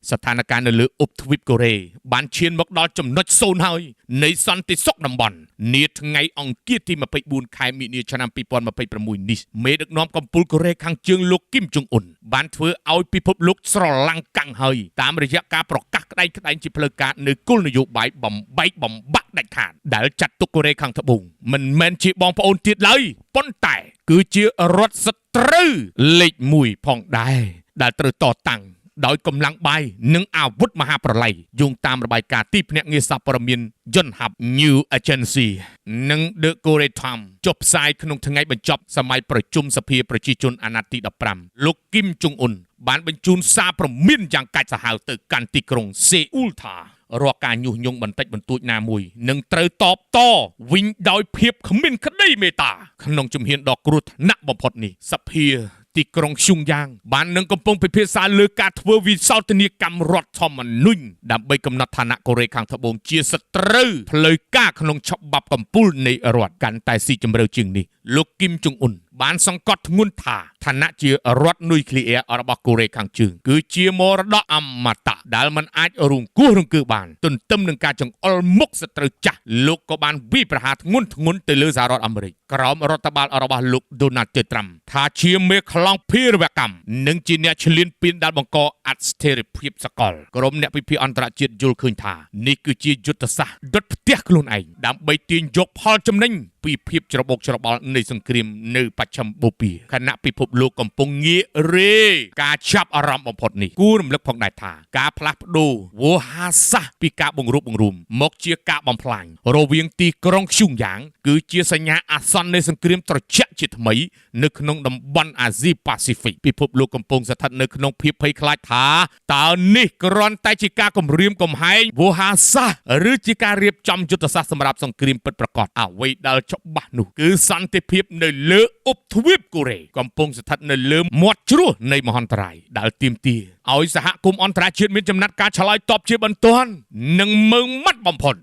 ស្ថានភាពនៅលើឧបទ្វីបកូរ៉េបានឈានមកដល់ចំណុច0ហើយនៃសន្តិសុខតំបន់នាថ្ងៃអង្គារទី24ខែមីនាឆ្នាំ2026នេះមេដឹកនាំកំពូលកូរ៉េខាងជើងលោកគីមចុងអ៊ុនបានធ្វើឲ្យពិភពលោកស្រឡាំងកាំងហើយតាមរយៈការប្រកាសក្តែងក្តែងជាផ្លូវការនៅគោលនយោបាយបំបែកបំបាក់ដាច់ខាតដែលចាត់ទុកកូរ៉េខាងត្បូងមិនមែនជាបងប្អូនទៀតឡើយប៉ុន្តែគឺជារដ្ឋសត្រូវលេខ1ផងដែរដែលត្រូវតតាំងដោយកម្លាំងបាយនិងអាវុធមហាប្រឡ័យយោងតាមរបាយការណ៍ទីភ្នាក់ងារសារព័ត៌មានយន្តហ័ព្ទ New Agency និង The Korea Times ចុះផ្សាយក្នុងថ្ងៃបញ្ចប់សម័យប្រជុំសភាប្រជាជនអាណត្តិទី15លោកគីមចុងអ៊ុនបានបញ្ជូនសារព្រមានយ៉ាងកាចសាហាវទៅកាន់ទីក្រុងសេអ៊ូលថារាល់ការញុះញង់បន្តិចបន្តួចណាមួយនឹងត្រូវតបតវិញដោយភាពគ្មានក្តីមេត្តាក្នុងជំហានដ៏គ្រោះថ្នាក់បំផុតនេះសភាទីក្រុងឈុងយ៉ាងបាននឹងកំពុងពិភាក្សាលើការធ្វើវិសោធនកម្មរដ្ឋធម្មនុញ្ញដើម្បីកំណត់ឋានៈកូរ៉េខាងត្បូងជាសត្រូវផ្លូវការក្នុងច្បាប់កំពូលនៃរដ្ឋកាន់តែស៊ីជម្រៅជាងនេះលោកគីមចុងអ៊ុនបានសង្កត់ធ្ងន់ថាឋានៈជារដ្ឋនុយក្លេអ៊ែររបស់កូរ៉េខាងជើងគឺជាមរតកអមតៈដែលមិនអាចរង្គោះរង្គើបានទន្ទឹមនឹងការចង្អុលមុខសត្រូវចាស់លោកក៏បានវិប្រហារធ្ងន់ធ្ងរទៅលើសហរដ្ឋអាមេរិកក្រោមរដ្ឋបាលរបស់លោកដូណាល់ដ ត្រាំថាជាមេខ្លោងភេរវកម្មនិងជាអ្នកឈ្លានពានដែលបង្កអស្ថិរភាពសកលក្រុមអ្នកវិភាគអន្តរជាតិយល់ឃើញថានេះគឺជាយុទ្ធសាស្ត្រដុតផ្ទះខ្លួនឯងដើម្បីទាញយកផលចំណេញពីភាពច្របូកច្របល់នៃសង្គ្រាមនៅបច្ចឹមបូព៌ាខណៈពិភពលោកកំពុងងាករេការចាប់អារម្មណ៍បំផុតនេះគួររំលឹកផងដែរថាការផ្លាស់ប្ដូរវោហាសាស្ត្រពីការបង្រួបបង្រួមមកជាការបំផ្លាញរវាងទីក្រុងខ្ជុងយ៉ាងគឺជាសញ្ញាអាសន្ននៃសង្គ្រាមត្រជាក់ជាថ្មីនៅក្នុងតំបន់អាស៊ីប៉ាស៊ីហ្វិកពិភពលោកកំពុងស្ថិតនៅក្នុងភាពភ័យខ្លាចថាតើនេះគ្រាន់តែជាការគំរាមកំហែងវោហាសាស្ត្រឬជាការរៀបចំយុទ្ធសាស្ត្រសម្រាប់សង្គ្រាមពិតប្រាកដអ្វីដែលច្បាស់នោះគឺសន្តិភាពនៅលើឧបទ្វីបកូរ៉េកំពុងស្ថិតនៅលើមាត់ជ្រោះនៃមហន្តរាយដែលទាមទារឲ្យសហគមន៍អន្តរជាតិមានចំណាត់ការឆ្លើយតបជាបន្ទាន់និងម៉ឺងម៉ាត់បំផុត